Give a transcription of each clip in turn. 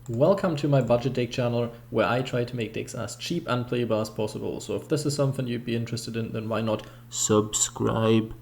Welcome to my budget deck channel where I try to make decks as cheap and playable as possible. So if this is something you'd be interested in, then why not subscribe?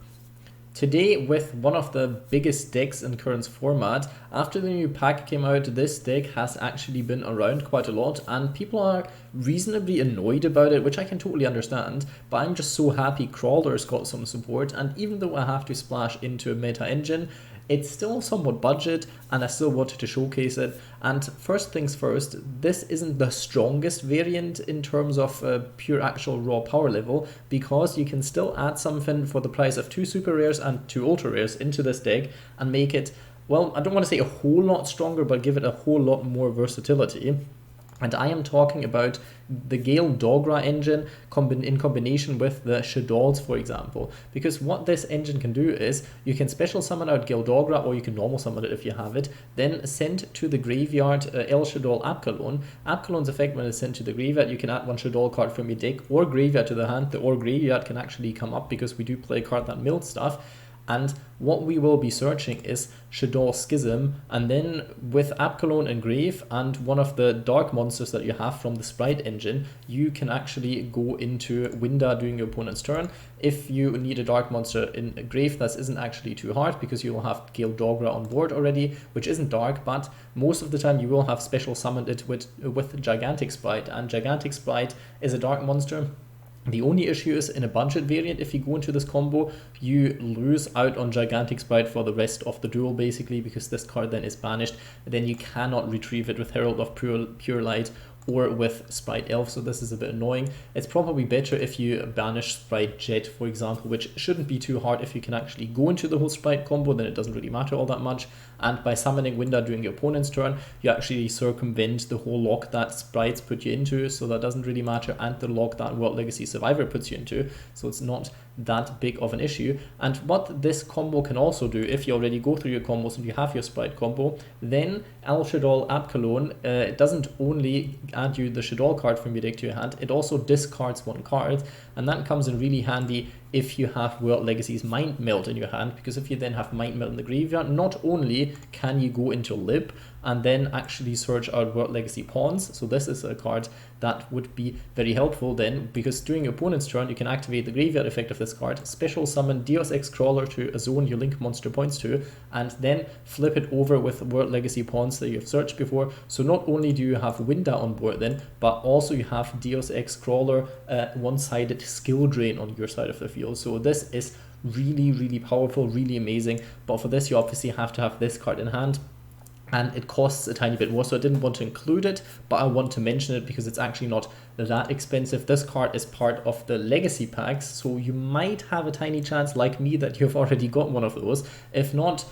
Today with one of the biggest decks in current format. After the new pack came out, this deck has actually been around quite a lot and people are reasonably annoyed about it, which I can totally understand, but I'm just so happy Krawler's got some support, and even though I have to splash into a meta engine, it's still somewhat budget and I still wanted to showcase it. And first things first, this isn't the strongest variant in terms of pure actual raw power level, because you can still add something for the price of 2 super rares and 2 ultra rares into this deck and make it, well, I don't want to say a whole lot stronger, but give it a whole lot more versatility. And I am talking about the Gadarla engine in combination with the Shaddolls, for example. Because what this engine can do is, you can special summon out Gadarla, or you can normal summon it if you have it, then send to the graveyard El Shaddol Abkalon. Abkalon's effect when it's sent to the graveyard, you can add 1 Shaddol card from your deck or graveyard to the hand. The or graveyard can actually come up because we do play a card that milled stuff. And what we will be searching is Shaddol Schism, and then with Abkalon and Grave and one of the dark monsters that you have from the Spright engine, you can actually go into Winda during your opponent's turn. If you need a dark monster in Grave, that isn't actually too hard because you will have Gadarla on board already, which isn't dark, but most of the time you will have special summoned it with Gigantic Spright, and Gigantic Spright is a dark monster. The only issue is in a budget variant, if you go into this combo, you lose out on Gigantic Spright for the rest of the duel basically, because this card then is banished, and then you cannot retrieve it with Herald of Pure Light or with Spright Elf, so this is a bit annoying. It's probably better if you banish Spright Jet, for example, which shouldn't be too hard. If you can actually go into the whole Spright combo, then it doesn't really matter all that much. And by summoning Winda during your opponent's turn, you actually circumvent the whole lock that Sprites put you into, so that doesn't really matter, and the lock that World Legacy Survivor puts you into, so it's not that big of an issue. And what this combo can also do, if you already go through your combos and you have your Spright combo, then El Shaddol Abkalon, it doesn't only add you the Shaddol card from your deck to your hand, it also discards 1 card, and that comes in really handy if you have World Legacy's Mind Meld in your hand, because if you then have Mind Meld in the graveyard, not only can you go into Lib and then actually search out World Legacy pawns, so this is a card that would be very helpful then, because during your opponent's turn you can activate the graveyard effect of this card, special summon Deus X-Krawler to a zone your link monster points to, and then flip it over with World Legacy pawns that you've searched before. So not only do you have Winda on board then, but also you have Deus X-Krawler one-sided skill drain on your side of the field. So this is really powerful, really amazing, but for this you obviously have to have this card in hand, and it costs a tiny bit more, so I didn't want to include it, but I want to mention it because it's actually not that expensive. This card is part of the legacy packs, so you might have a tiny chance, like me, that you've already got one of those. If not,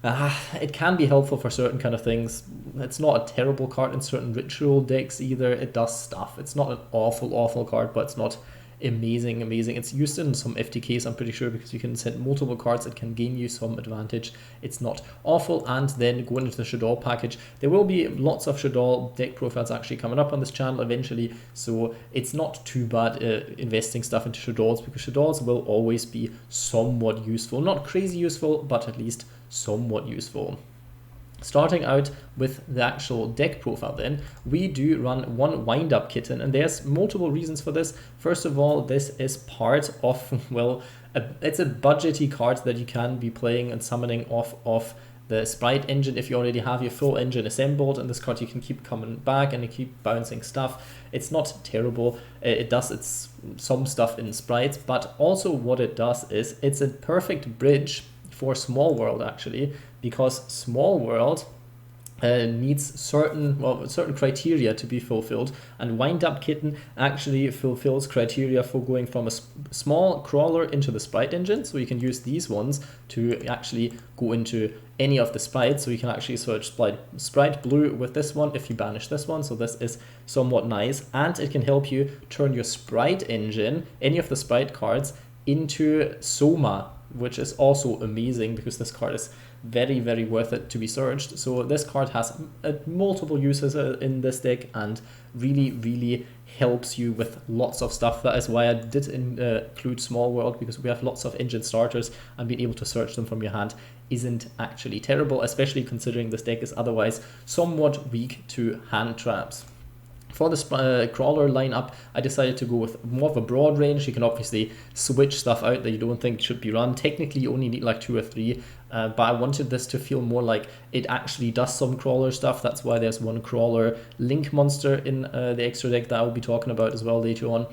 it can be helpful for certain kind of things. It's not a terrible card in certain ritual decks either. It does stuff. It's not an awful card, but it's not amazing. It's used in some FTKs, I'm pretty sure, because you can send multiple cards. It can gain you some advantage. It's not awful. And then going into the Shaddol package, there will be lots of Shaddol deck profiles actually coming up on this channel eventually, so it's not too bad investing stuff into Shaddolls, because Shaddolls will always be somewhat useful. Not crazy useful, but at least somewhat useful. Starting out with the actual deck profile then, we do run 1 Wind-Up Kitten, and there's multiple reasons for this. First of all, this is part of, well, it's a budgety card that you can be playing and summoning off of the Spright engine if you already have your full engine assembled, and this card you can keep coming back and you keep bouncing stuff. It's not terrible. It does some stuff in Sprites, but also what it does is it's a perfect bridge for Small World actually, because Small World needs certain criteria to be fulfilled, and Wind-Up Kitten actually fulfills criteria for going from a small crawler into the Spright engine. So you can use these ones to actually go into any of the sprites. So you can actually search Spright Blue with this one if you banish this one. So this is somewhat nice, and it can help you turn your Spright engine, any of the Spright cards, into Soma, which is also amazing because this card is very, very worth it to be searched. So this card has multiple uses in this deck and really, really helps you with lots of stuff. That is why I did include Small World, because we have lots of engine starters and being able to search them from your hand isn't actually terrible, especially considering this deck is otherwise somewhat weak to hand traps. For the Krawler lineup, I decided to go with more of a broad range. You can obviously switch stuff out that you don't think should be run. Technically, you only need like 2 or 3, but I wanted this to feel more like it actually does some Krawler stuff. That's why there's one Krawler Link monster in the extra deck that I'll be talking about as well later on.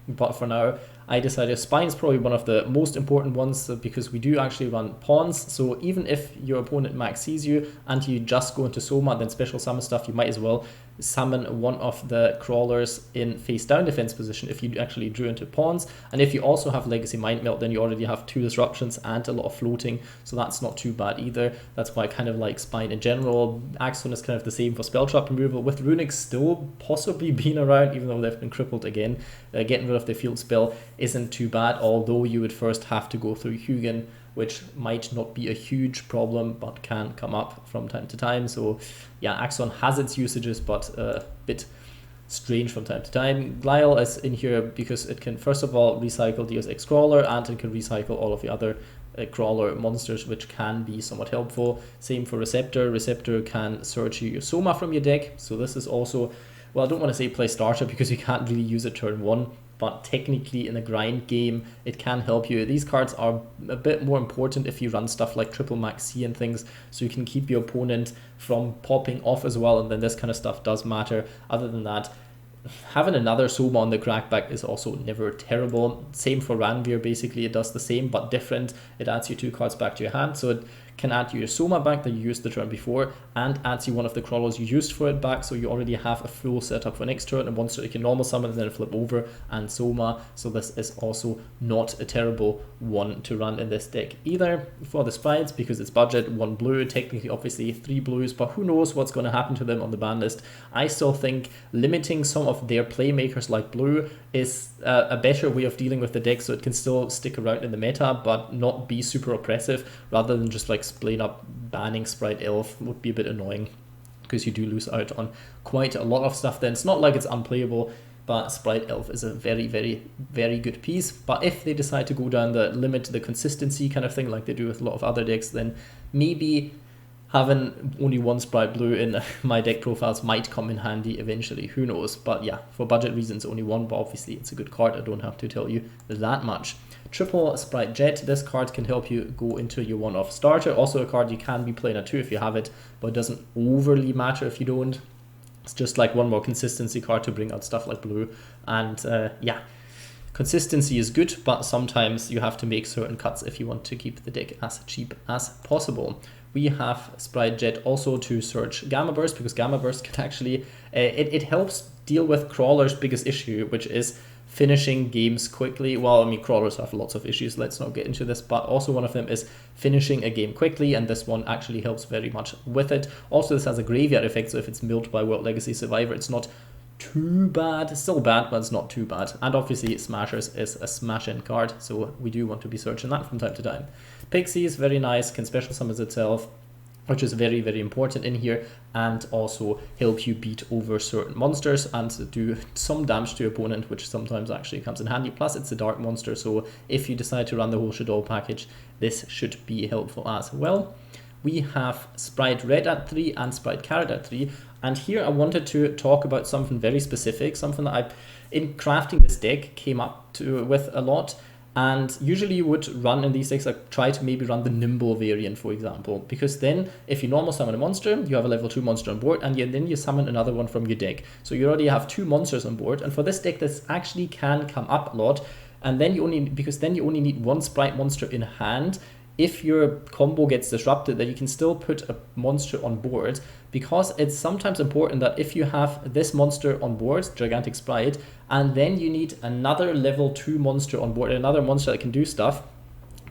But for now, I decided Spine is probably one of the most important ones because we do actually run pawns. So even if your opponent max sees you and you just go into Soma, then special summon stuff, you might as well summon one of the Krawlers in face down defense position if you actually drew into pawns. And if you also have Legacy Mind Meld, then you already have 2 disruptions and a lot of floating, so that's not too bad either. That's why I kind of like Spine in general. Axon is kind of the same for spell trap removal, with Runic still possibly being around even though they've been crippled again. Getting rid of the field spell isn't too bad, although you would first have to go through Hugin, which might not be a huge problem but can come up from time to time. So yeah, Axon has its usages, but a bit strange from time to time. Glial is in here because it can first of all recycle Deus X-Krawler, and it can recycle all of the other Krawler monsters, which can be somewhat helpful. Same for Receptor. Receptor can search your Soma from your deck, so this is also, well, I don't want to say play starter because you can't really use it turn 1, but technically in a grind game it can help you. These cards are a bit more important if you run stuff like triple max C and things, so you can keep your opponent from popping off as well, and then this kind of stuff does matter. Other than that, having another Soma on the crackback is also never terrible. Same for Ranvier, basically it does the same but different. It adds you 2 cards back to your hand, so it can add you your Soma back that you used the turn before, and adds you one of the Krawlers you used for it back, so you already have a full setup for next turn, and once you can normal summon and then flip over and Soma. So this is also not a terrible one to run in this deck either. For the Sprites, because it's budget, 1 blue, technically obviously 3 blues, but who knows what's going to happen to them on the ban list. I still think limiting some of their playmakers like blue is a better way of dealing with the deck, so it can still stick around in the meta but not be super oppressive, rather than just like plain up banning Spright Elf would be a bit annoying, because you do lose out on quite a lot of stuff then. It's not like it's unplayable, but Spright Elf is a very, very, very good piece. But if they decide to go down the limit the consistency kind of thing like they do with a lot of other decks, then maybe having only 1 Spright Blue in my deck profiles might come in handy eventually, who knows. But yeah, for budget reasons only 1, but obviously it's a good card, I don't have to tell you that much. Triple Spright Jet, this card can help you go into your one-off starter. Also a card you can be playing at 2 if you have it, but it doesn't overly matter if you don't. It's just like one more consistency card to bring out stuff like blue. And yeah, consistency is good, but sometimes you have to make certain cuts if you want to keep the deck as cheap as possible. We have Spright Jet also to search Gamma Burst, because Gamma Burst can actually, it helps deal with Krawler's biggest issue, which is finishing games quickly. Well, I mean, Krawlers have lots of issues, let's not get into this, but also one of them is finishing a game quickly, and this one actually helps very much with it. Also, this has a graveyard effect, so if it's milled by World Legacy Survivor, it's not too bad. It's still bad, but it's not too bad. And obviously, Smashers is a smash-in card, so we do want to be searching that from time to time. Pixies, very nice, can special summon itself, which is very, very important in here, and also help you beat over certain monsters and do some damage to your opponent, which sometimes actually comes in handy. Plus, it's a dark monster, so if you decide to run the whole Shadow package, this should be helpful as well. We have Spright Red at 3 and Spright Carrot at 3, and here I wanted to talk about something very specific, something that I, in crafting this deck, came up with a lot. And usually you would run in these decks, like try to maybe run the Nimble variant, for example, because then if you normal summon a monster, you have a level 2 monster on board, and then you summon another one from your deck. So you already have 2 monsters on board, and for this deck this actually can come up a lot. And then you only, because then you only need 1 Spright monster in hand. If your combo gets disrupted, that you can still put a monster on board, because it's sometimes important that if you have this monster on board, Gigantic Spright, and then you need another level 2 monster on board, another monster that can do stuff,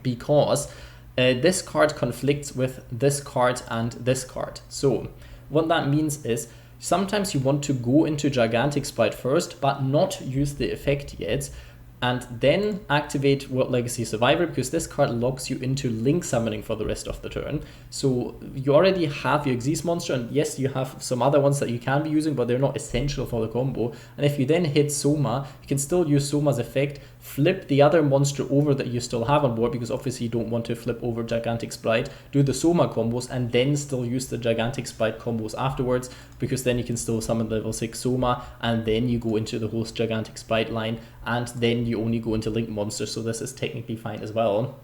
because this card conflicts with this card and this card. So what that means is sometimes you want to go into Gigantic Spright first, but not use the effect yet, and then activate World Legacy Survivor, because this card locks you into Link summoning for the rest of the turn. So you already have your Xyz monster, and yes, you have some other ones that you can be using, but they're not essential for the combo. And if you then hit Soma, you can still use Soma's effect, flip the other monster over that you still have on board, because obviously you don't want to flip over Gigantic Spright, do the Soma combos, and then still use the Gigantic Spright combos afterwards, because then you can still summon level 6 Soma, and then you go into the whole Gigantic Spright line, and then you only go into Link monsters, so this is technically fine as well.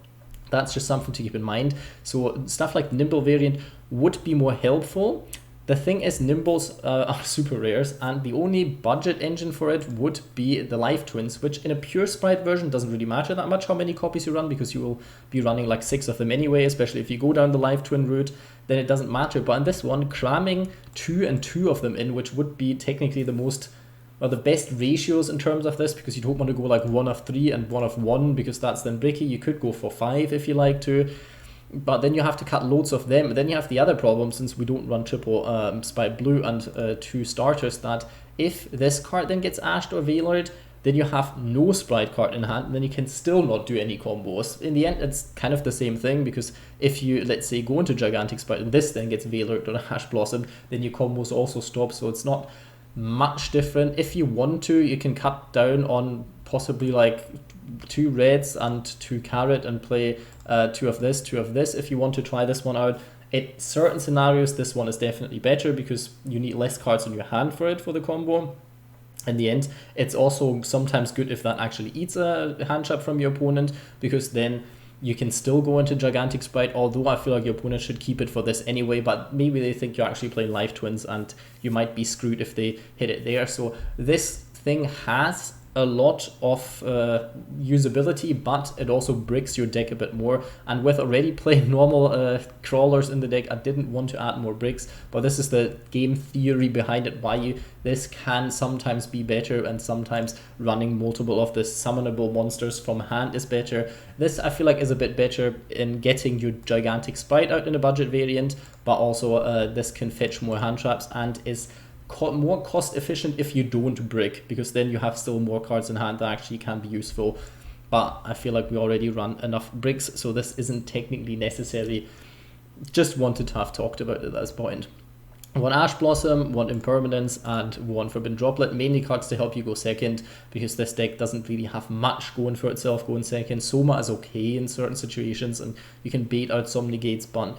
That's just something to keep in mind. So stuff like Nimble variant would be more helpful. The thing is, Nimbles are super rares, and the only budget engine for it would be the Life Twins, which in a pure Spright version doesn't really matter that much how many copies you run, because you will be running like 6 of them anyway, especially if you go down the Life Twin route, then it doesn't matter. But in this one, cramming 2 and 2 of them in, which would be technically the most, well, the best ratios in terms of this, because you don't want to go like 1 of 3 and 1 of 1, because that's then bricky. You could go for 5 if you like to, but then you have to cut loads of them. Then you have the other problem, since we don't run triple Spright Blue and 2 starters, that if this card then gets ashed or veilered, then you have no Spright card in hand, and then you can still not do any combos. In the end, it's kind of the same thing, because if you, let's say, go into Gigantic Spright and this then gets veilered or Ash Blossom, then your combos also stop, so it's not much different. If you want to, you can cut down on possibly like 2 reds and 2 carrot and play 2 of this, 2 of this, if you want to try this one out. In certain scenarios, this one is definitely better, because you need less cards in your hand for it for the combo. In the end, it's also sometimes good if that actually eats a hand trap from your opponent, because then you can still go into Gigantic Spright, although I feel like your opponent should keep it for this anyway, but maybe they think you're actually playing Life Twins and you might be screwed if they hit it there. So this thing has a lot of usability, but it also bricks your deck a bit more. And with already playing normal crawlers in the deck, I didn't want to add more bricks, but this is the game theory behind it, why this can sometimes be better, and sometimes running multiple of the summonable monsters from hand is better. This I feel like is a bit better in getting your Gigantic Spright out in a budget variant, but also this can fetch more hand traps and is more cost efficient if you don't brick, because then you have still more cards in hand that actually can be useful. But I feel like we already run enough bricks, so this isn't technically necessary. Just wanted to have talked about it at this point. 1 Ash Blossom, 1 Impermanence, and 1 Forbidden Droplet, mainly cards to help you go second, because this deck doesn't really have much going for itself going second. Soma is okay in certain situations, and you can bait out some negates, but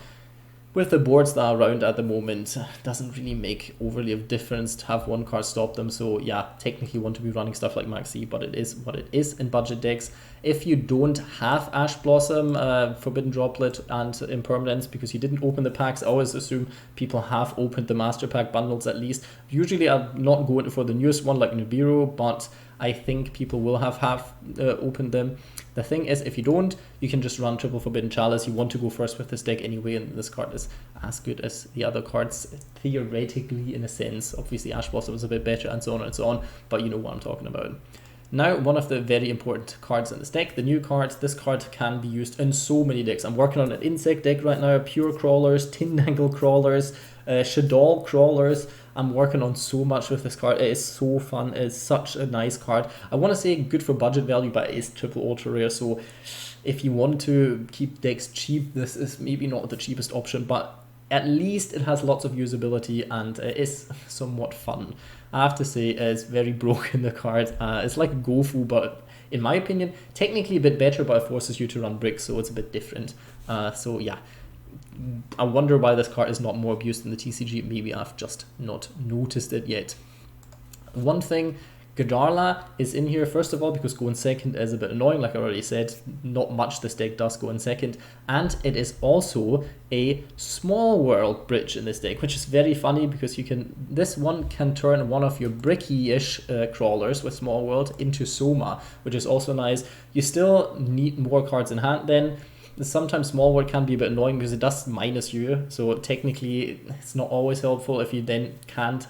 with the boards that are around at the moment, doesn't really make overly of difference to have 1 card stop them. So yeah, technically you want to be running stuff like Maxi, but it is what it is in budget decks. If you don't have Ash Blossom, Forbidden Droplet, and Impermanence, because you didn't open the packs, I always assume people have opened the Master Pack bundles at least. Usually I'm not going for the newest one like Nibiru, but I think people will have opened them. The thing is, if you don't, you can just run triple Forbidden Chalice. You want to go first with this deck anyway, and this card is as good as the other cards, theoretically, in a sense. Obviously, Ash Blossom is a bit better, and so on and so on, but you know what I'm talking about. Now, one of the very important cards in this deck, the new card. This card can be used in so many decks. I'm working on an insect deck right now, pure crawlers, Tindangle crawlers, Shaddoll crawlers. I'm working on so much with this card. It is so fun. It's such a nice card. I want to say good for budget value, but it is triple ultra rare. So if you want to keep decks cheap, this is maybe not the cheapest option, but at least it has lots of usability and it is somewhat fun. I have to say it's very broken, the card. It's like Gofu, but in my opinion, technically a bit better, but it forces you to run bricks, so it's a bit different. So yeah. I wonder why this card is not more abused in the TCG. Maybe I've just not noticed it yet. One thing, Gadarla is in here, first of all, because going second is a bit annoying, like I already said. Not much this deck does go in second. And it is also a small world bridge in this deck, which is very funny, because you can, this one can turn one of your bricky-ish crawlers with small world into Soma, which is also nice. You still need more cards in hand then. Sometimes small world can be a bit annoying because it does minus you, so technically it's not always helpful if you then can't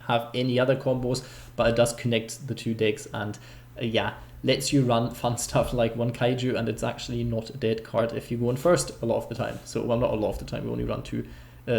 have any other combos, but it does connect the 2 decks and yeah, lets you run fun stuff like 1 Kaiju, and it's actually not a dead card if you go in first a lot of the time. So, well, not a lot of the time, we only run 2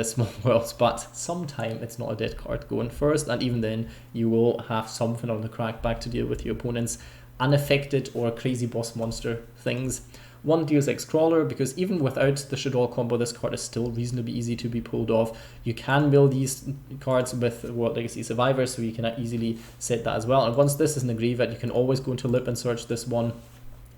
small worlds, but sometime it's not a dead card going first, and even then you will have something on the crack back to deal with your opponents. unaffected or crazy boss monster things. One Deus X-Krawler, because even without the Shaddoll combo, this card is still reasonably easy to be pulled off. You can mill these cards with World Legacy Survivor, so you can easily set that as well. And once this is in the graveyard, you can always go into Lip and search this one,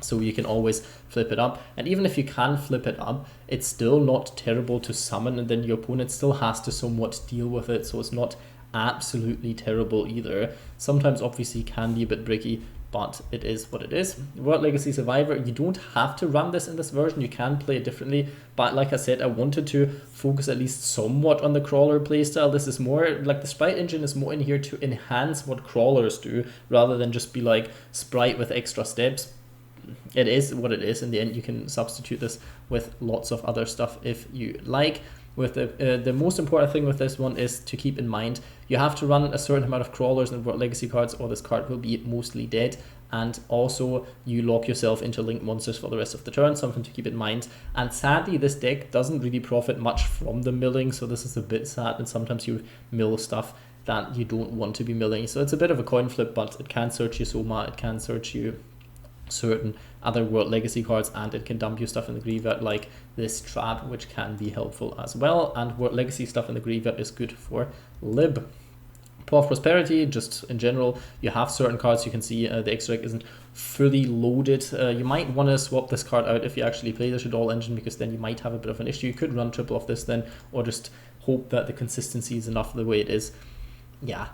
so you can always flip it up. And even if you can flip it up, it's still not terrible to summon, and then your opponent still has to somewhat deal with it, so it's not absolutely terrible either. Sometimes obviously can be a bit bricky, but it is what it is. World Legacy Survivor, you don't have to run this in this version, you can play it differently, but like I said, I wanted to focus at least somewhat on the Krawler playstyle. This is more, like the Spright engine is more in here to enhance what Krawlers do, rather than just be like Spright with extra steps. It is what it is. In the end, you can substitute this with lots of other stuff if you like. With the most important thing with this one is to keep in mind, you have to run a certain amount of Krawlers and World Legacy cards, or this card will be mostly dead. And also, you lock yourself into Link monsters for the rest of the turn, something to keep in mind. And sadly, this deck doesn't really profit much from the milling, so this is a bit sad, and sometimes you mill stuff that you don't want to be milling. So it's a bit of a coin flip, but it can search you Soma, it can search you certain other World Legacy cards, and it can dump you stuff in the graveyard like this trap, which can be helpful as well. And World Legacy stuff in the graveyard is good for Lib. Paw of Prosperity, just in general, you have certain cards. You can see the extra deck isn't fully loaded. You might want to swap this card out if you actually play the Shaddoll engine, because then you might have a bit of an issue. You could run triple of this then, or just hope that the consistency is enough the way it is. Yeah,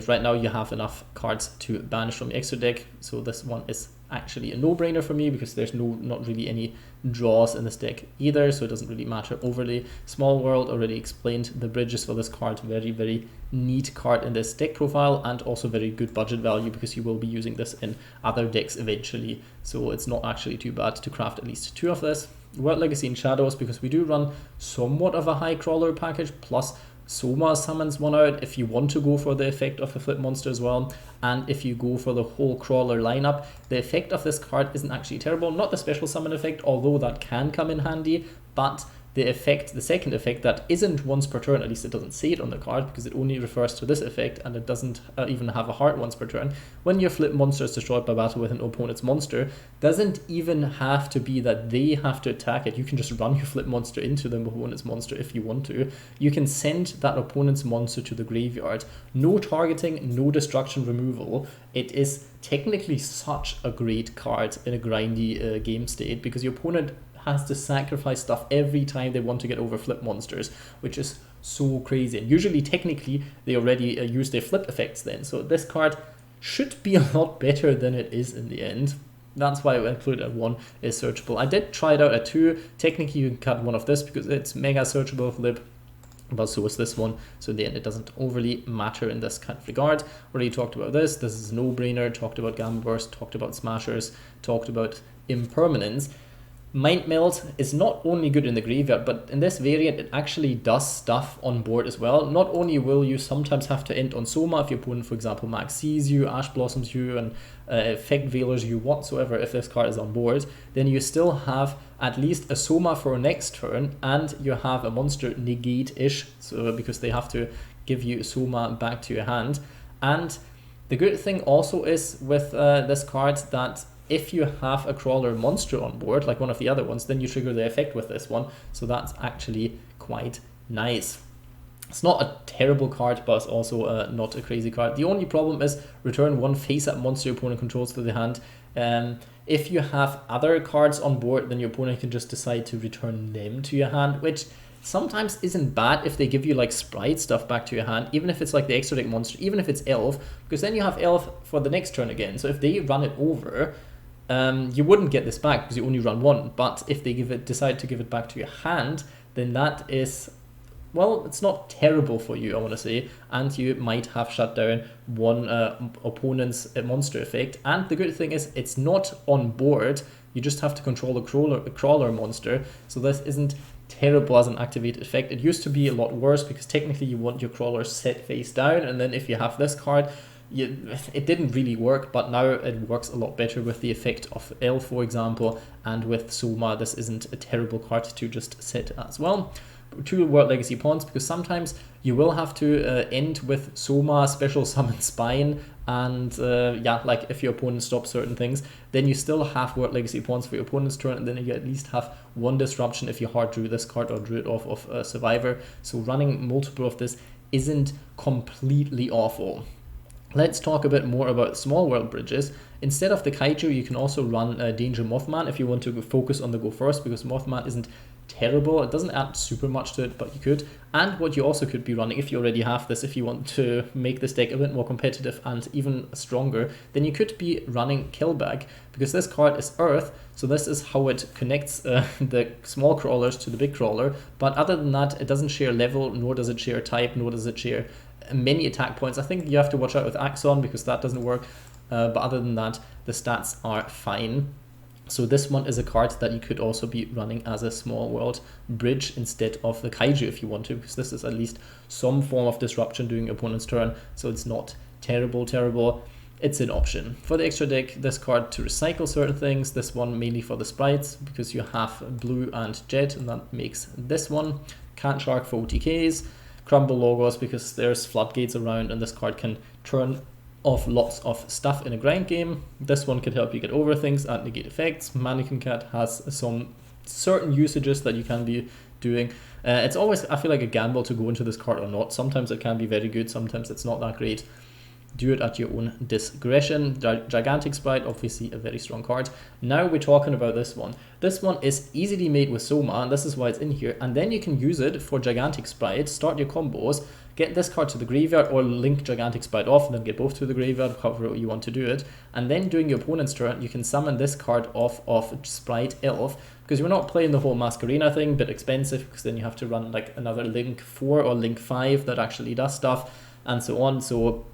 right now you have enough cards to banish from the extra deck, so this one is actually a no-brainer for me, because there's not really any draws in this deck either, so it doesn't really matter overly. Small World, already explained the bridges for this card. Very, very neat card in this deck profile, and also very good budget value, because you will be using this in other decks eventually, so it's not actually too bad to craft at least 2 of this. World Legacy in Shadows, because we do run somewhat of a high Krawler package, plus Soma summons one out if you want to go for the effect of the flip monster as well. And if you go for the whole Krawler lineup, the effect of this card isn't actually terrible. Not the special summon effect, although that can come in handy, but the effect, the second effect that isn't once per turn, at least it doesn't say it on the card, because it only refers to this effect, and it doesn't even have a heart once per turn. When your flip monster is destroyed by battle with an opponent's monster, doesn't even have to be that they have to attack it. You can just run your flip monster into the opponent's monster if you want to. You can send that opponent's monster to the graveyard. No targeting, no destruction removal. It is technically such a great card in a grindy game state, because your opponent has to sacrifice stuff every time they want to get over flip monsters, which is so crazy. And usually, technically, they already use their flip effects then. So this card should be a lot better than it is in the end. That's why I included at 1 is searchable. I did try it out at 2. Technically, you can cut one of this because it's mega searchable with Lib, but so is this one. So in the end, it doesn't overly matter in this kind of regard. Already talked about this. This is a no-brainer. Talked about Gamma Burst, talked about Smashers, talked about Impermanence. Mind Meld is not only good in the graveyard, but in this variant it actually does stuff on board as well. Not only will you sometimes have to end on Soma if your opponent, for example, Max sees you, Ash Blossoms you, and Effect Veilers you whatsoever if this card is on board, then you still have at least a Soma for next turn, and you have a monster negate-ish, so because they have to give you Soma back to your hand. And the good thing also is with this card that if you have a Krawler monster on board, like one of the other ones, then you trigger the effect with this one. So that's actually quite nice. It's not a terrible card, but it's also not a crazy card. The only problem is return 1 face-up monster your opponent controls to the hand. If you have other cards on board, then your opponent can just decide to return them to your hand, which sometimes isn't bad if they give you like Spright stuff back to your hand, even if it's like the extra deck monster, even if it's Elf, because then you have Elf for the next turn again. So if they run it over, you wouldn't get this back because you only run 1, but if they decide to give it back to your hand, then that is, well, it's not terrible for you, I want to say, and you might have shut down one opponent's monster effect. And the good thing is it's not on board, you just have to control a Krawler monster, so this isn't terrible as an activated effect. It used to be a lot worse because technically you want your Krawler set face down, and then if you have this card, it didn't really work, but now it works a lot better with the effect of L, for example, and with Soma this isn't a terrible card to just set as well. two World Legacy pawns, because sometimes you will have to end with Soma, special summon Spine, and yeah, like if your opponent stops certain things, then you still have World Legacy pawns for your opponent's turn, and then you at least have one disruption if you hard drew this card or drew it off of Survivor. So running multiple of this isn't completely awful. Let's talk a bit more about small world bridges. Instead of the Kaiju, you can also run Danger Mothman if you want to focus on the go first, because Mothman isn't terrible. It doesn't add super much to it, but you could. And what you also could be running, if you already have this, if you want to make this deck a bit more competitive and even stronger, then you could be running Killbag, because this card is Earth, so this is how it connects the small crawlers to the big crawler. But other than that, it doesn't share level, nor does it share type, nor does it share many attack points. I think you have to watch out with Axon, because that doesn't work. But other than that, the stats are fine. So this one is a card that you could also be running as a small world bridge instead of the Kaiju if you want to, because this is at least some form of disruption during your opponent's turn, so it's not terrible. It's an option. For the extra deck, this card to recycle certain things, this one mainly for the sprites, because you have Blue and Jet, and that makes this one. Cat Shark for OTKs, Crumble Logos, because there's floodgates around and this card can turn off lots of stuff in a grind game. This one could help you get over things and negate effects. Mannequin Cat has some certain usages that you can be doing. It's always, I feel like, a gamble to go into this card or not. Sometimes it can be very good, sometimes it's not that great. Do it at your own discretion. Gigantic Sprite, obviously a very strong card. Now we're talking about this one. This one is easily made with Soma, and this is why it's in here. And then you can use it for Gigantic Sprite, start your combos, get this card to the graveyard, or link Gigantic Sprite off and then get both to the graveyard, however you want to do it. And then during your opponent's turn, you can summon this card off of Spright Elf, because you're not playing the whole Masquerena thing, bit expensive, because then you have to run like another Link 4 or Link 5 that actually does stuff, and so on. So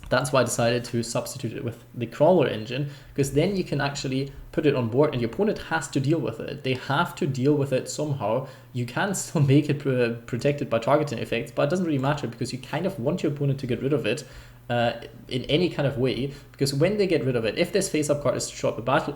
that's why I decided to substitute it with the Krawler engine, because then you can actually put it on board and your opponent has to deal with it. They have to deal with it somehow. You can still make it protected by targeting effects, but it doesn't really matter, because you kind of want your opponent to get rid of it in any kind of way, because when they get rid of it, if this face-up card is shot by battle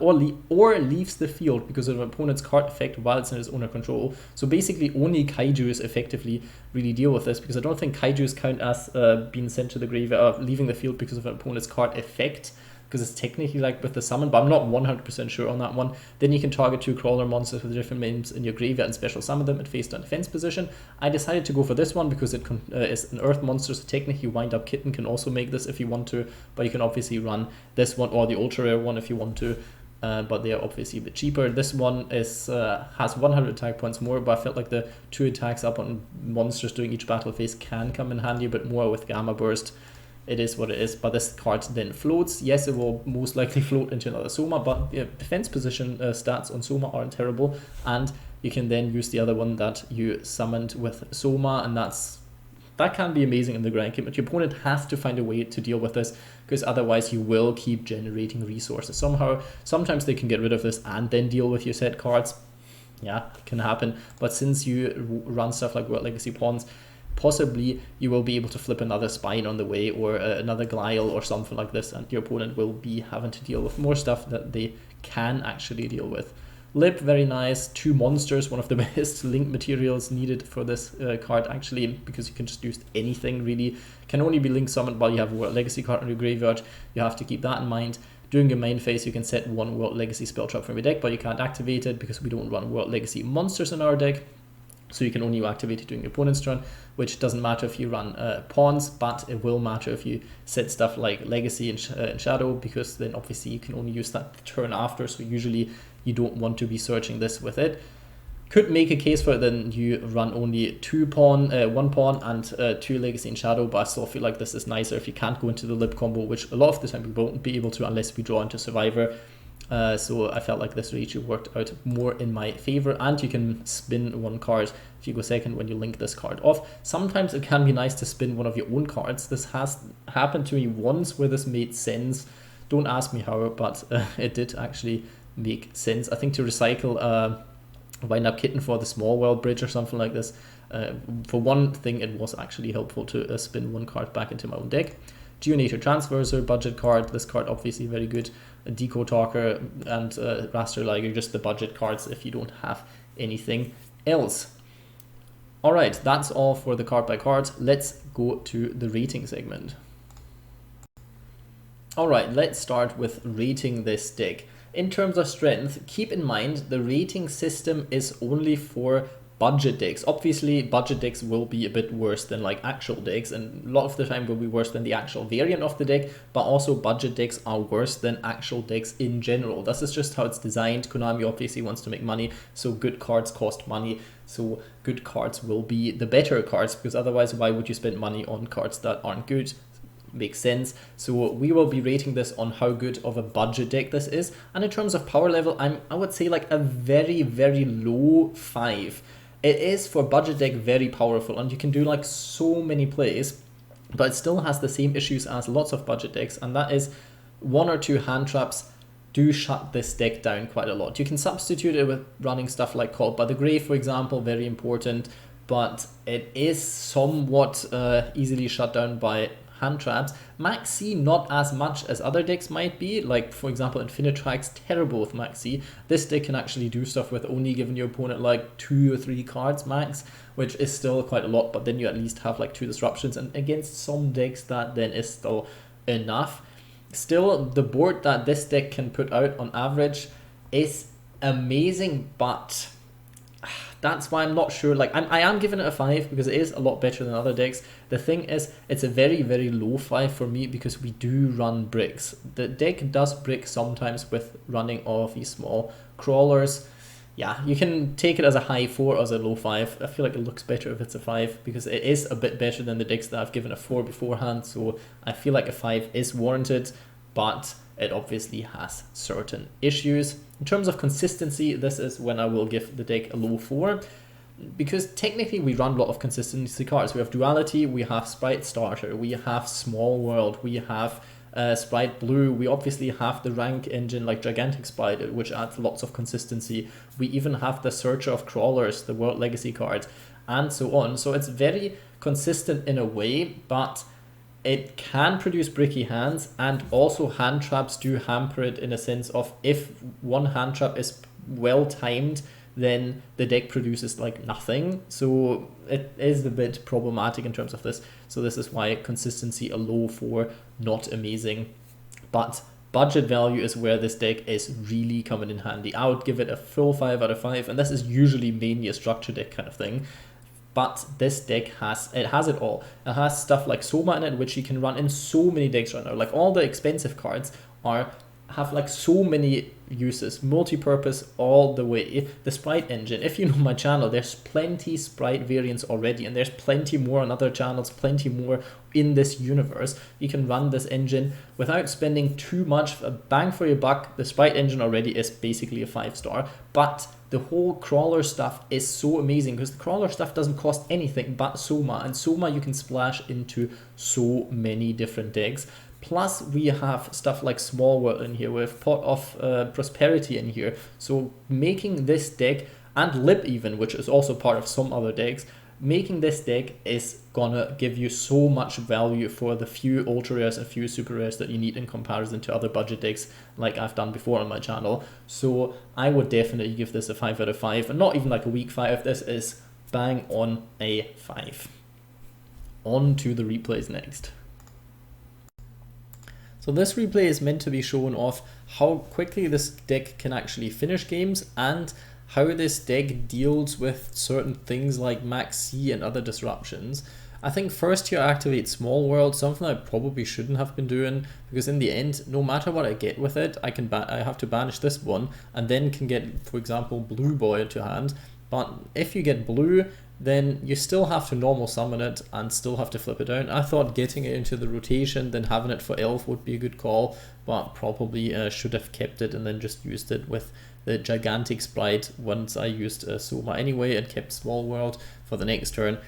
or leaves the field because of an opponent's card effect while it's in his owner control, so basically only Kaijus effectively really deal with this, because I don't think Kaijus count as being sent to the graveyard or leaving the field because of an opponent's card effect, because it's technically like with the summon, but I'm not 100% sure on that one. Then you can target two crawler monsters with different names in your graveyard and special summon them at face down defense position. I decided to go for this one because it is an earth monster, so technically Wind-Up Kitten can also make this if you want to, but you can obviously run this one or the ultra rare one if you want to, but they are obviously a bit cheaper. This one is has 100 attack points more, but I felt like the 2 attacks up on monsters during each battle phase can come in handy, but more with Gamma Burst. It is what it is, but this card then floats. Yes, it will most likely float into another Soma, but defense position stats on Soma aren't terrible, and you can then use the other one that you summoned with Soma, and that can be amazing in the grind game, but your opponent has to find a way to deal with this, because otherwise you will keep generating resources somehow. Sometimes they can get rid of this and then deal with your set cards. Yeah, it can happen, but since you run stuff like World Legacy Pawns, possibly you will be able to flip another Spine on the way, or another Glial or something like this, and your opponent will be having to deal with more stuff that they can actually deal with. Lip, very nice. 2 monsters, one of the best link materials needed for this card actually, because you can just use anything really. Can only be link summoned while you have a World Legacy card in your graveyard. You have to keep that in mind. During your main phase, you can set 1 World Legacy spell trap from your deck, but you can't activate it because we don't run World Legacy monsters in our deck. So you can only activate it during your opponent's turn, which doesn't matter if you run pawns, but it will matter if you set stuff like Legacy and Shadow, because then obviously you can only use that the turn after, so usually you don't want to be searching this with it. Could make a case for it, then you run only 1 pawn and 2 Legacy and Shadow, but I still feel like this is nicer if you can't go into the Lip combo, which a lot of the time we won't be able to unless we draw into Survivor. So I felt like this ratio worked out more in my favor, and you can spin 1 card if you go second when you link this card off. Sometimes it can be nice to spin one of your own cards. This has happened to me once where this made sense. Don't ask me how, but it did actually make sense. I think to recycle Wind-Up Kitten for the small world bridge or something like this. For one thing, it was actually helpful to spin 1 card back into my own deck. Geonator Transverser, budget card. This card obviously very good. Deco Talker and Raster Liger, just the budget cards if you don't have anything else. Alright, that's all for the card by card. Let's go to the rating segment. Alright, let's start with rating this deck. In terms of strength, keep in mind the rating system is only for budget decks. Obviously, budget decks will be a bit worse than like actual decks, and a lot of the time will be worse than the actual variant of the deck, but also budget decks are worse than actual decks in general. This is just how it's designed. Konami obviously wants to make money, so good cards cost money, so good cards will be the better cards, because otherwise why would you spend money on cards that aren't good? Makes sense. So we will be rating this on how good of a budget deck this is, and in terms of power level, I would say like a very, very low 5. It is for budget deck very powerful, and you can do like so many plays, but it still has the same issues as lots of budget decks, and that is 1 or 2 hand traps do shut this deck down quite a lot. You can substitute it with running stuff like Called by the Grave, for example, very important, but it is somewhat easily shut down by hand traps. Max C not as much as other decks might be, like for example Infinitrack's terrible with Max C. This deck can actually do stuff with only giving your opponent like 2 or 3 cards max, which is still quite a lot, but then you at least have like 2 disruptions, and against some decks that then is still enough. Still, the board that this deck can put out on average is amazing, but that's why I'm not sure. Like I am giving it a 5 because it is a lot better than other decks. The thing is, it's a very, very low 5 for me because we do run bricks. The deck does brick sometimes with running all of these small crawlers. Yeah, you can take it as a high 4 or as a low 5. I feel like it looks better if it's a 5 because it is a bit better than the decks that I've given a 4 beforehand. So I feel like a 5 is warranted, but it obviously has certain issues. In terms of consistency, this is when I will give the deck a low 4, because technically we run a lot of consistency cards. We have Duality, we have Spright Starter, we have Small World, we have Spright Blue, we obviously have the rank engine like Gigantic Spright, which adds lots of consistency. We even have the Searcher of Crawlers, the World Legacy card, and so on. So it's very consistent in a way, but it can produce bricky hands, and also hand traps do hamper it in a sense of if one hand trap is well timed, then the deck produces like nothing. So it is a bit problematic in terms of this. So this is why consistency a low 4, not amazing. But budget value is where this deck is really coming in handy. I would give it a full 5 out of 5, and this is usually mainly a structure deck kind of thing. But this deck has it all. It has stuff like Soma in it, which you can run in so many decks right now. Like all the expensive cards have like so many uses, multi-purpose all the way. The Spright engine, if you know my channel, there's plenty Spright variants already, and there's plenty more on other channels, plenty more in this universe. You can run this engine without spending too much. A bang for your buck. The Spright engine already is basically a 5-star, but the whole Krawler stuff is so amazing because the Krawler stuff doesn't cost anything but Soma, and Soma you can splash into so many different decks. Plus we have stuff like Small World in here, we have Pot of Prosperity in here, so making this deck, and Lip even, which is also part of some other decks, making this deck is gonna give you so much value for the few ultra rares and few super rares that you need in comparison to other budget decks like I've done before on my channel. So I would definitely give this a 5 out of 5, and not even like a weak 5. This is bang on a 5. On to the replays next. So this replay is meant to be shown off how quickly this deck can actually finish games, and how this deck deals with certain things like Max C and other disruptions. I think first here activate Small World, something I probably shouldn't have been doing, because in the end, no matter what I get with it, I have to banish this one, and then can get, for example, Blue Boy to hand. But if you get Blue, then you still have to normal summon it and still have to flip it down. I thought getting it into the rotation, then having it for Elf would be a good call, but probably should have kept it and then just used it with the Gigantic Spright once I used Soma anyway, and kept Small World for the next turn.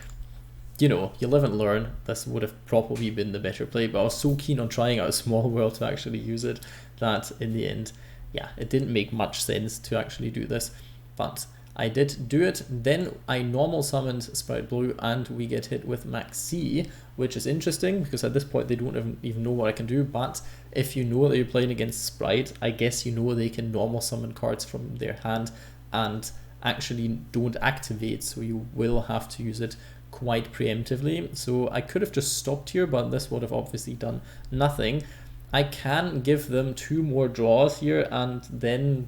You know, you live and learn. This would have probably been the better play, but I was so keen on trying out a Small World to actually use it that in the end, yeah, it didn't make much sense to actually do this, but I did do it. Then I normal summoned Spright Blue, and we get hit with Max C, which is interesting because at this point they don't even know what I can do. But if you know that you're playing against Spright, I guess you know they can normal summon cards from their hand, and actually don't activate, so you will have to use it quite preemptively. So I could have just stopped here, but this would have obviously done nothing. I can give them 2 more draws here and then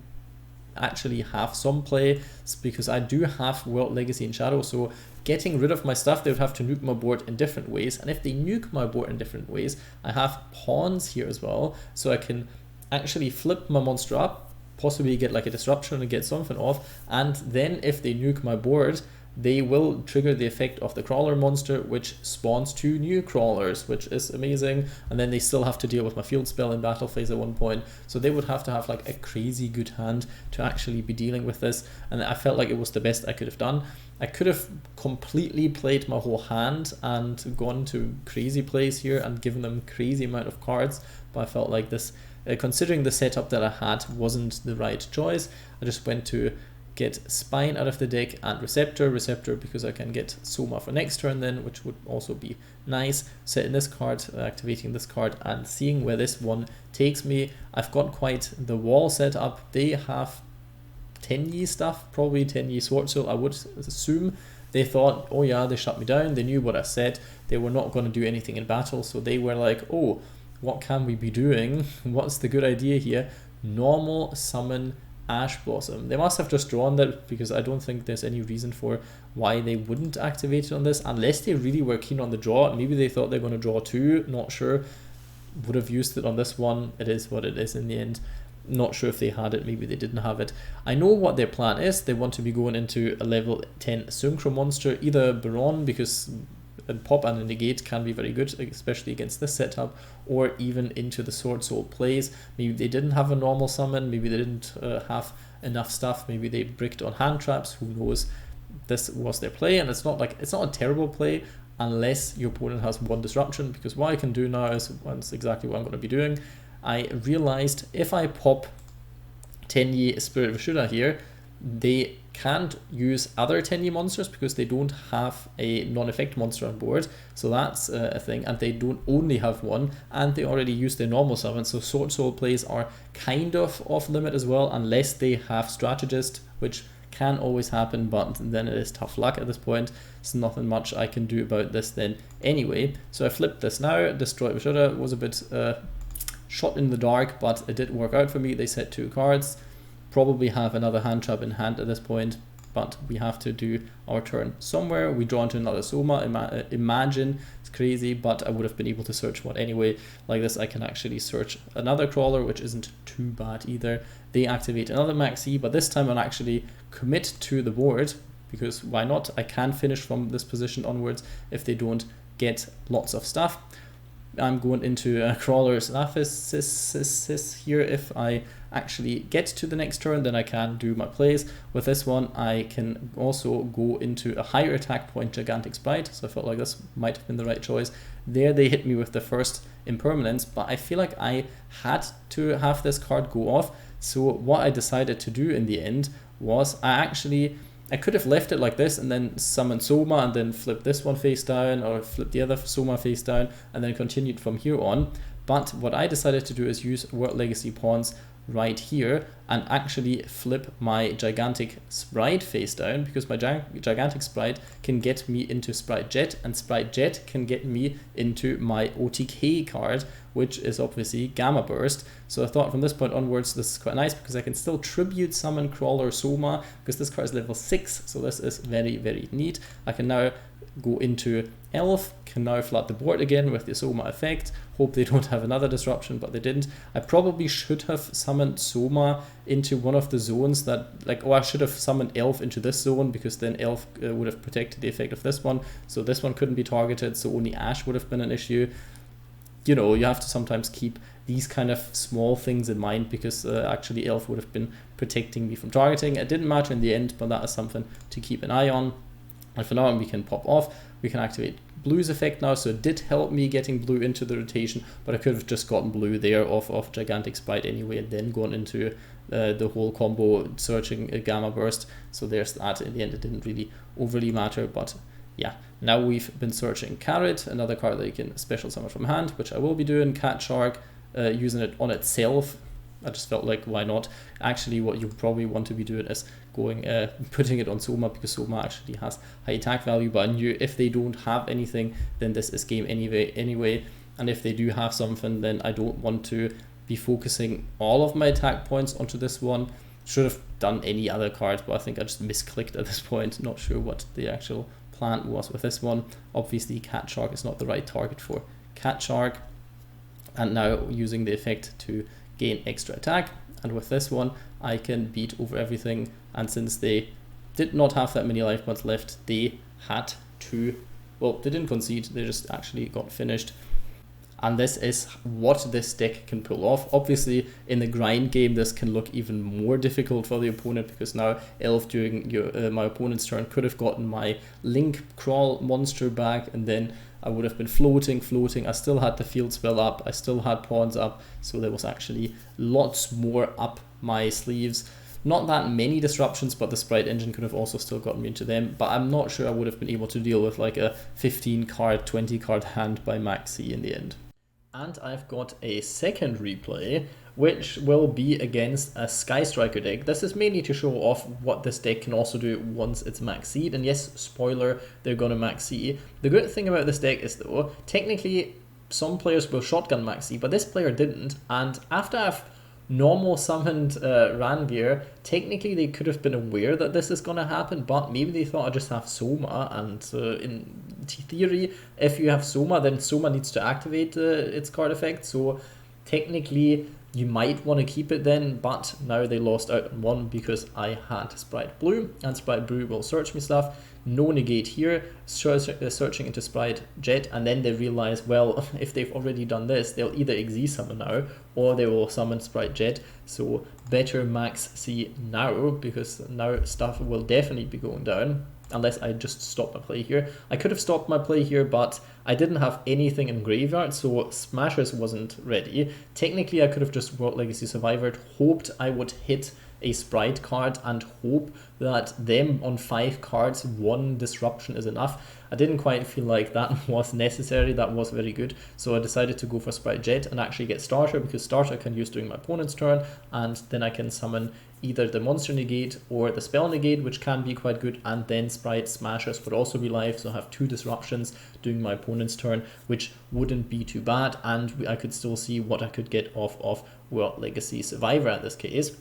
actually have some play, because I do have World Legacy and Shadow, so getting rid of my stuff, they would have to nuke my board in different ways, and if they nuke my board in different ways, I have pawns here as well, so I can actually flip my monster up, possibly get like a disruption and get something off, and then if they nuke my board, they will trigger the effect of the Krawler monster, which spawns 2 new Krawlers, which is amazing. And then they still have to deal with my field spell in battle phase at one point, so they would have to have like a crazy good hand to actually be dealing with this, and I felt like it was the best I could have done. I could have completely played my whole hand and gone to crazy plays here and given them crazy amount of cards, but I felt like this, considering the setup that I had, wasn't the right choice. I just went to get Spine out of the deck and Receptor because I can get Soma for next turn then, which would also be nice. Setting this card, activating this card, and seeing where this one takes me. I've got quite the wall set up. They have Tenyi stuff, probably Tenyi Sword Soul, I would assume. They thought, oh yeah, they shut me down, they knew what I said, they were not going to do anything in battle, so they were like, oh, what can we be doing? What's the good idea here? Normal summon Ash Blossom. They must have just drawn that, because I don't think there's any reason for why they wouldn't activate it on this, unless they really were keen on the draw. Maybe they thought they're going to draw 2, not sure. Would have used it on this one. It is what it is in the end. Not sure if they had it, maybe they didn't have it. I know what their plan is. They want to be going into a level 10 Synchro monster, either Baron, because a pop and a negate can be very good, especially against this setup, or even into the Sword Soul plays. Maybe they didn't have a normal summon, maybe they didn't have enough stuff, maybe they bricked on hand traps, who knows. This was their play, and it's not a terrible play unless your opponent has 1 disruption, because what I can do now is exactly what I'm going to be doing. I realized if I pop Tenyi Spirit of Ashura here, they can't use other Tenyi monsters because they don't have a non-effect monster on board, so that's a thing, and they don't only have 1, and they already use their normal summon, so Sword Soul plays are kind of off limit as well, unless they have Strategist, which can always happen, but then it is tough luck at this point. There's nothing much I can do about this then anyway. So I flipped this now. Destroy Vishura was a bit shot in the dark, but it did work out for me. They set 2 cards. Probably have another hand trap in hand at this point, but we have to do our turn somewhere. We draw into another Soma, imagine. It's crazy, but I would have been able to search one anyway. Like this, I can actually search another Krawler, which isn't too bad either. They activate another Maxi, but this time I'll actually commit to the board, because why not? I can finish from this position onwards if they don't get lots of stuff. I'm going into a Krawler's Lapis here. If I actually get to the next turn, then I can do my plays. With this one, I can also go into a higher attack point Gigantic Spright, so I felt like this might have been the right choice. There they hit me with the first impermanence, but I feel like I had to have this card go off, so what I decided to do in the end was I could have left it like this and then summon Soma and then flip this one face down, or flip the other Soma face down, and then continued from here on. But what I decided to do is use World Legacy pawns right here and actually flip my Gigantic Spright face down, because my Gigantic Spright can get me into Spright Jet, and Spright Jet can get me into my OTK card, which is obviously Gamma Burst. So I thought from this point onwards this is quite nice, because I can still tribute summon Krawler Soma, because this card is level 6, so this is very, very neat. I can now go into Elf, can now flood the board again with the Soma effect. Hope they don't have another disruption, but they didn't. I probably should have summoned Soma into one of the zones that, I should have summoned Elf into this zone, because then Elf would have protected the effect of this one, so this one couldn't be targeted, so only Ash would have been an issue. You know, you have to sometimes keep these kind of small things in mind, because actually Elf would have been protecting me from targeting. It didn't matter in the end, but that is something to keep an eye on. And for now we can pop off. We can activate Blue's effect now, so it did help me getting Blue into the rotation, but I could have just gotten Blue there off Gigantic Spright anyway, and then gone into the whole combo searching a Gamma Burst. So there's that. In the end, it didn't really overly matter, but yeah. Now we've been searching Carrot, another card that you can special summon from hand, which I will be doing. Cat Shark, using it on itself. I just felt like, why not? Actually, what you probably want to be doing is going putting it on Soma, because Soma actually has high attack value, but I knew if they don't have anything, then this is game anyway. And if they do have something, then I don't want to be focusing all of my attack points onto this one. Should have done any other card, but I think I just misclicked at this point. Not sure what the actual plan was with this one. Obviously, Cat Shark is not the right target for Cat Shark. And now using the effect to gain extra attack. And with this one, I can beat over everything. And since they did not have that many life points left, they had to, well, they didn't concede, they just actually got finished. And this is what this deck can pull off. Obviously, in the grind game, this can look even more difficult for the opponent, because now Elf during my opponent's turn could have gotten my Link Crawl monster back, and then I would have been floating. I still had the field spell up, I still had pawns up, so there was actually lots more up my sleeves. Not that many disruptions, but the Spright engine could have also still gotten me into them, but I'm not sure I would have been able to deal with like a 15 card, 20 card hand by Maxi in the end. And I've got a second replay, which will be against a Sky Striker deck. This is mainly to show off what this deck can also do once it's maxed. And yes, spoiler, they're gonna maxi. The good thing about this deck is though, technically some players will shotgun maxi, but this player didn't. And after I've normal summoned Ranvier, technically they could have been aware that this is gonna happen, but maybe they thought I just have Soma, and in theory, if you have Soma, then Soma needs to activate its card effect, so technically you might want to keep it then, but now they lost out on one because I had Spright Blue, and Spright Blue will search me stuff. No negate here, searching into Spright Jet, and then they realize, well, if they've already done this, they'll either Xe summon now, or they will summon Spright Jet, so better max C now, because now stuff will definitely be going down, unless I just stop my play here. I could have stopped my play here, but I didn't have anything in graveyard, so Smashers wasn't ready. Technically, I could have just World Legacy Survivor, hoped I would hit a Spright card and hope that them on 5 cards, 1 disruption is enough. I didn't quite feel like that was necessary, that was very good, so I decided to go for Spright Jet and actually get Starter, because Starter I can use during my opponent's turn, and then I can summon either the monster negate or the spell negate, which can be quite good, and then Spright Smashers would also be live, so I have 2 disruptions during my opponent's turn, which wouldn't be too bad, and I could still see what I could get off of World Legacy Survivor in this case.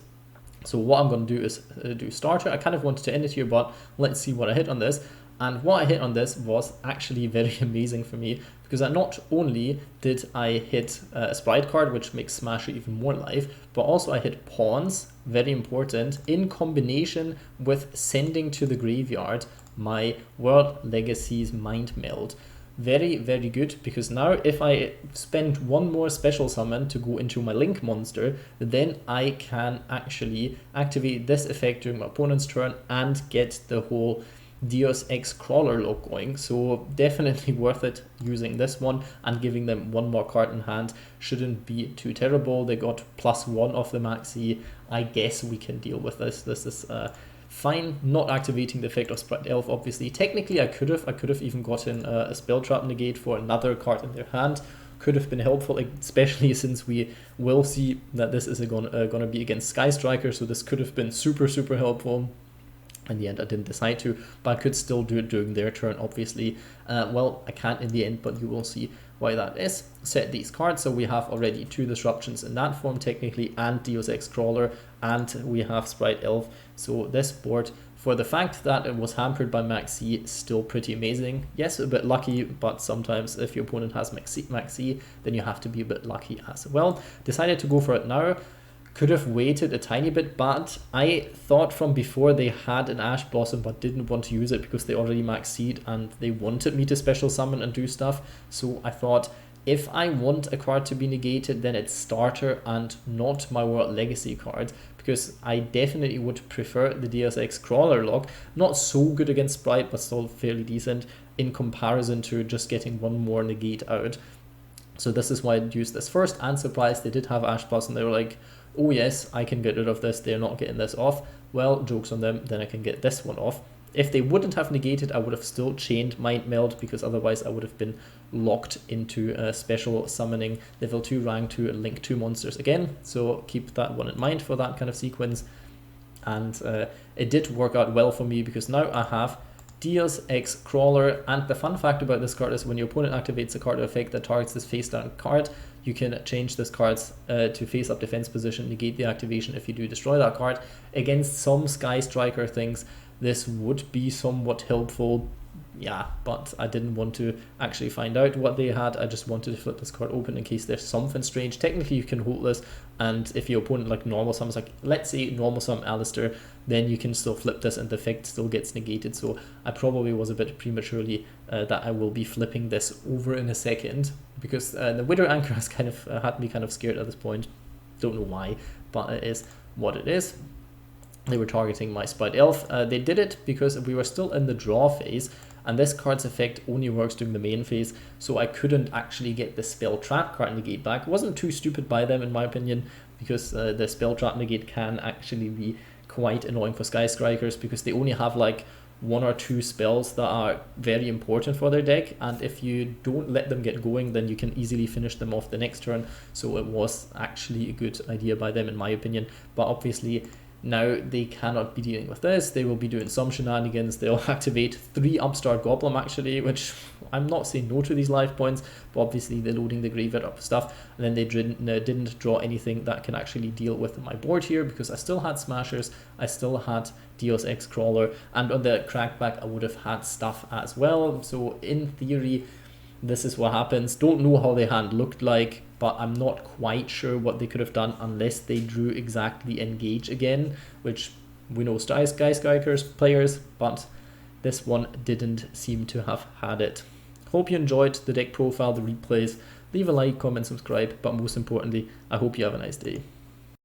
So what I'm going to do is do Starter. I kind of wanted to end it here, but let's see what I hit on this. And what I hit on this was actually very amazing for me, because not only did I hit a Spright card, which makes Smasher even more live, but also I hit pawns, very important, in combination with sending to the graveyard my World Legacy's Mind Meld. Very, very good, because now if I spend 1 more special summon to go into my Link monster, then I can actually activate this effect during my opponent's turn and get the whole Deus X-Krawler look going. So definitely worth it using this one, and giving them 1 more card in hand shouldn't be too terrible. They got +1 off the maxi. I guess we can deal with this. This is fine. Not activating the effect of Spright Elf, obviously. Technically I could have even gotten a Spell Trap negate for another card in their hand. Could have been helpful, especially since we will see that this is gonna be against Sky Striker, so this could have been super helpful. In the end I didn't decide to, but I could still do it during their turn, obviously. Well, I can't in the end, but you will see why that is. Set these cards, so we have already 2 disruptions in that form technically, and Deus X-Krawler, and we have Spright Elf. So this board, for the fact that it was hampered by Maxi, still pretty amazing. Yes, a bit lucky, but sometimes if your opponent has Maxi, then you have to be a bit lucky as well. Decided to go for it now. Could have waited a tiny bit, but I thought from before they had an Ash Blossom but didn't want to use it because they already maxed and they wanted me to special summon and do stuff. So I thought, if I want a card to be negated, then it's Starter and not my World Legacy card, because I definitely would prefer the Deus X-Krawler lock. Not so good against Spright, but still fairly decent in comparison to just getting 1 more negate out. So this is why I used this first, and surprised they did have Ash Blossom. They were like, oh yes, I can get rid of this, they're not getting this off. Well, joke's on them, then I can get this one off. If they wouldn't have negated, I would have still chained Mind Meld, because otherwise I would have been locked into special summoning level 2 rank 2 and link 2 monsters again. So keep that one in mind for that kind of sequence. And it did work out well for me, because now I have Deus X-Krawler, and the fun fact about this card is when your opponent activates a card effect that targets this face down card, you can change this card to face up defense position, negate the activation if you do destroy that card. Against some Sky Striker things, this would be somewhat helpful, yeah, but I didn't want to actually find out what they had. I just wanted to flip this card open in case there's something strange. Technically you can hold this, and if your opponent like normal summons, like let's say normal summon Alistair, then you can still flip this and the effect still gets negated. So I probably was a bit prematurely that I will be flipping this over in a second, because the Widow Anchor has kind of had me kind of scared at this point. Don't know why, but it is what it is. They were targeting my Spright Elf. They did it because we were still in the draw phase, and this card's effect only works during the main phase, so I couldn't actually get the Spell Trap card negate back. It wasn't too stupid by them in my opinion, because the Spell Trap negate can actually be quite annoying for Sky Strikers, because they only have like 1 or 2 spells that are very important for their deck, and if you don't let them get going, then you can easily finish them off the next turn. So it was actually a good idea by them in my opinion, but obviously now they cannot be dealing with this. They will be doing some shenanigans. They'll activate 3 Upstart Goblin actually, which I'm not saying no to these life points, but obviously they're loading the graveyard up stuff, and then they didn't draw anything that can actually deal with my board here, because I still had Smashers, I still had Deus X-Krawler, and on the crackback I would have had stuff as well. So in theory, this is what happens. Don't know how the hand looked like, but I'm not quite sure what they could have done unless they drew exactly Engage again, which we know Sky Strikers players, but this one didn't seem to have had it. Hope you enjoyed the deck profile, the replays. Leave a like, comment, subscribe, but most importantly, I hope you have a nice day.